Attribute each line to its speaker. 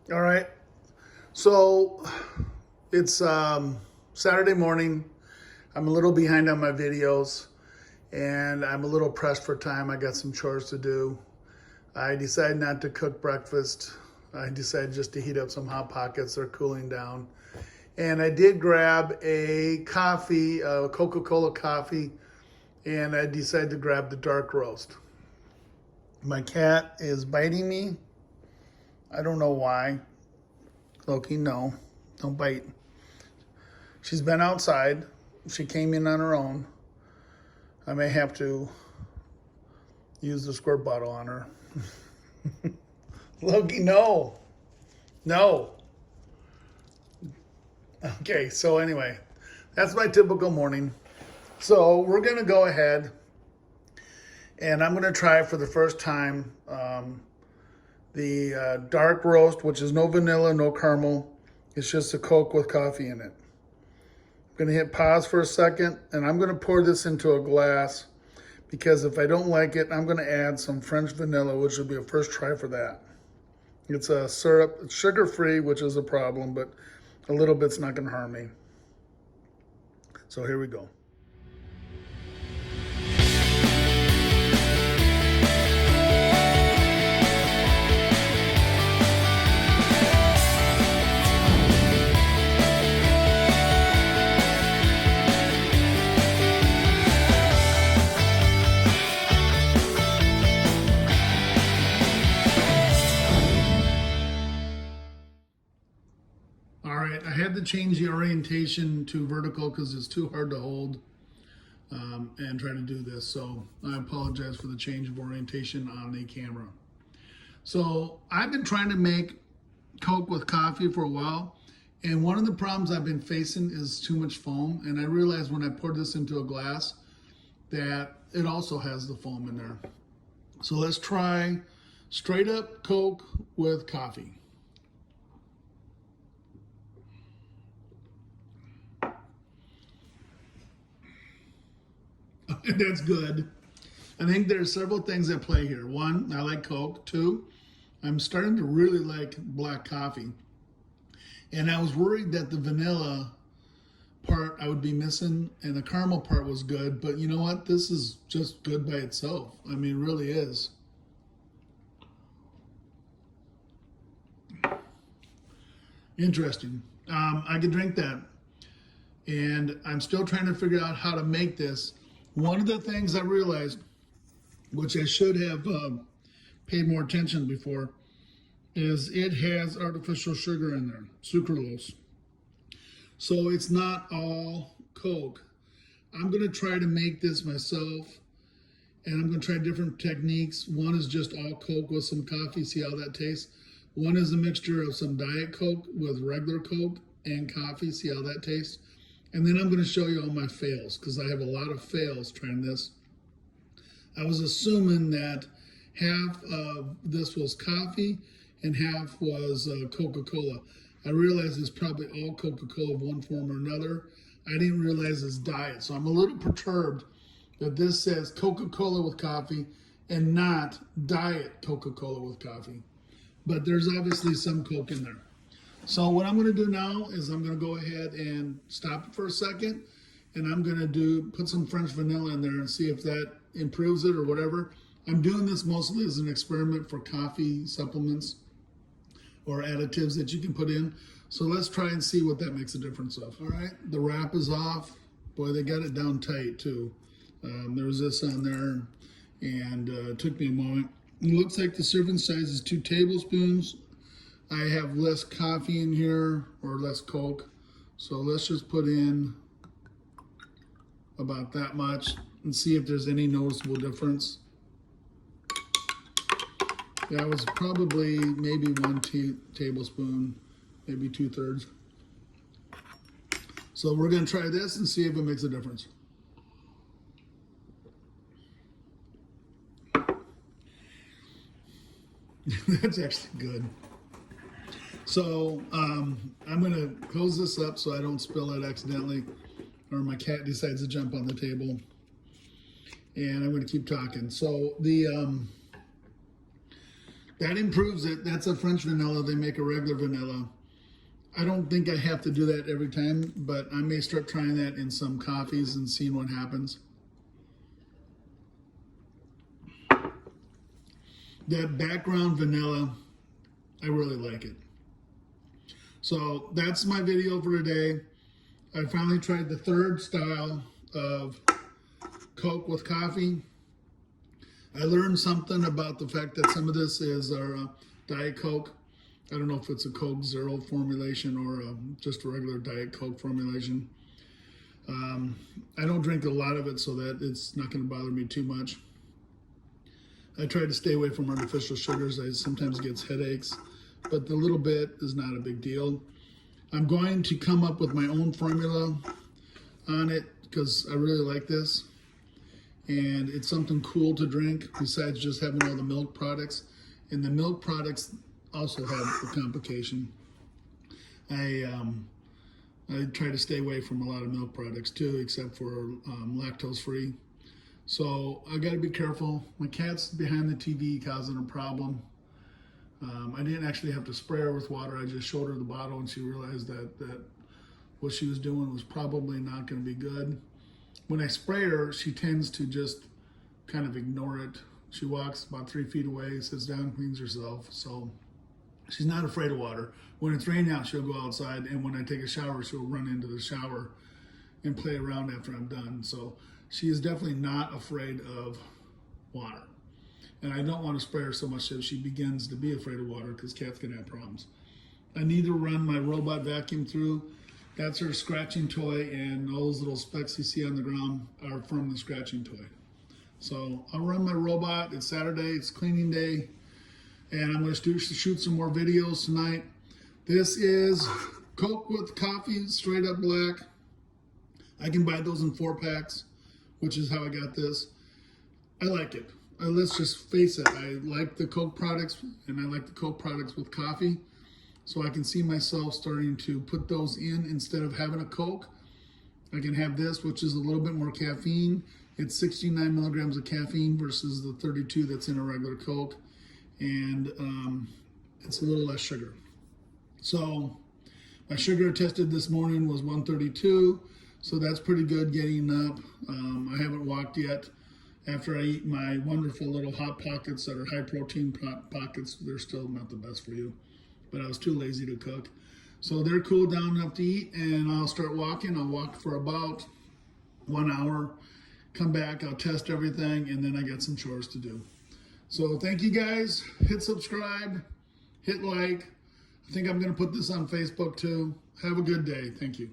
Speaker 1: All right. So it's Saturday morning. I'm a little behind on my videos and I'm a little pressed for time. I got some chores to do. I decided not to cook breakfast. I decided just to heat up some Hot Pockets. They're cooling down. And I did grab a coffee, a Coca-Cola coffee, and I decided to grab the dark roast. My cat is biting me. I don't know why. Loki, no, don't bite. She's been outside. She came in on her own. I may have to use the squirt bottle on her. Loki, no. No. Okay, so anyway, that's my typical morning. So we're going to go ahead and I'm going to try for the first time the dark roast, which is no vanilla, no caramel. It's just a Coke with coffee in it. I'm going to hit pause for a second, and I'm going to pour this into a glass because if I don't like it, I'm going to add some French vanilla, which will be a first try for that. It's a syrup. It's sugar-free, which is a problem, but a little bit's not going to harm me. So here we go. All right, I had to change the orientation to vertical because it's too hard to hold and try to do this. So I apologize for the change of orientation on the camera. So I've been trying to make Coke with coffee for a while. And one of the problems I've been facing is too much foam. And I realized when I poured this into a glass that it also has the foam in there. So let's try straight up Coke with coffee. That's good. I think there's several things at play here. One, I like Coke. Two, I'm starting to really like black coffee. And I was worried that the vanilla part I would be missing and the caramel part was good. But you know what? This is just good by itself. I mean, it really is. Interesting. I could drink that. And I'm still trying to figure out how to make this. One of the things I realized, which I should have paid more attention before, is it has artificial sugar in there, sucralose. So it's not all Coke. I'm going to try to make this myself, and I'm going to try different techniques. One is just all Coke with some coffee, see how that tastes. One is a mixture of some Diet Coke with regular Coke and coffee, see how that tastes. And then I'm going to show you all my fails because I have a lot of fails trying this. I was assuming that half of this was coffee and half was Coca-Cola. I realized it's probably all Coca-Cola of one form or another. I didn't realize it's diet. So I'm a little perturbed that this says Coca-Cola with coffee and not diet Coca-Cola with coffee. But there's obviously some Coke in there. So what I'm going to do now is I'm going to go ahead and stop it for a second, and I'm going to put some French vanilla in there and see if that improves it or whatever. I'm doing this mostly as an experiment for coffee supplements or additives that you can put in. So let's try and see what that makes a difference of. All right, the wrap is off. Boy, they got it down tight too. There was this on there, and it took me a moment. It looks like the serving size is 2 tablespoons. I have less coffee in here, or less Coke. So let's just put in about that much and see if there's any noticeable difference. That was probably maybe 1 tablespoon, maybe 2/3. So we're gonna try this and see if it makes a difference. That's actually good. So I'm going to close this up so I don't spill it accidentally or my cat decides to jump on the table. And I'm going to keep talking. So the That improves it. That's a French vanilla. They make a regular vanilla. I don't think I have to do that every time, but I may start trying that in some coffees and seeing what happens. That background vanilla, I really like it. So that's my video for today. I finally tried the third style of Coke with coffee. I learned something about the fact that some of this is our Diet Coke. I don't know if it's a Coke Zero formulation or just a regular Diet Coke formulation. I don't drink a lot of it, so that it's not going to bother me too much. I try to stay away from artificial sugars. I sometimes get headaches, but the little bit is not a big deal. I'm going to come up with my own formula on it because I really like this. And it's something cool to drink besides just having all the milk products. And the milk products also have a complication. I try to stay away from a lot of milk products too, except for lactose free. So I got to be careful. My cat's behind the TV causing a problem. I didn't actually have to spray her with water. I just showed her the bottle and she realized that what she was doing was probably not going to be good. When I spray her, she tends to just kind of ignore it. She walks about 3 feet away, sits down, cleans herself. So she's not afraid of water. When it's raining out, she'll go outside. And when I take a shower, she'll run into the shower and play around after I'm done. So she is definitely not afraid of water. And I don't want to spray her so much that she begins to be afraid of water because cats can have problems. I need to run my robot vacuum through. That's her scratching toy, and all those little specks you see on the ground are from the scratching toy. So I'll run my robot. It's Saturday, it's cleaning day, and I'm going to shoot some more videos tonight. This is Coke with coffee, straight up black. I can buy those in 4-packs, which is how I got this. I like it. Let's just face it, I like the Coke products, and I like the Coke products with coffee. So I can see myself starting to put those in instead of having a Coke. I can have this, which is a little bit more caffeine. It's 69 milligrams of caffeine versus the 32 that's in a regular Coke. And it's a little less sugar. So my sugar tested this morning was 132. So that's pretty good getting up. I haven't walked yet. After I eat my wonderful little Hot Pockets that are high protein pockets, they're still not the best for you. But I was too lazy to cook. So they're cooled down enough to eat, and I'll start walking. I'll walk for about 1 hour, come back, I'll test everything, and then I got some chores to do. So thank you guys. Hit subscribe, hit like. I think I'm going to put this on Facebook too. Have a good day. Thank you.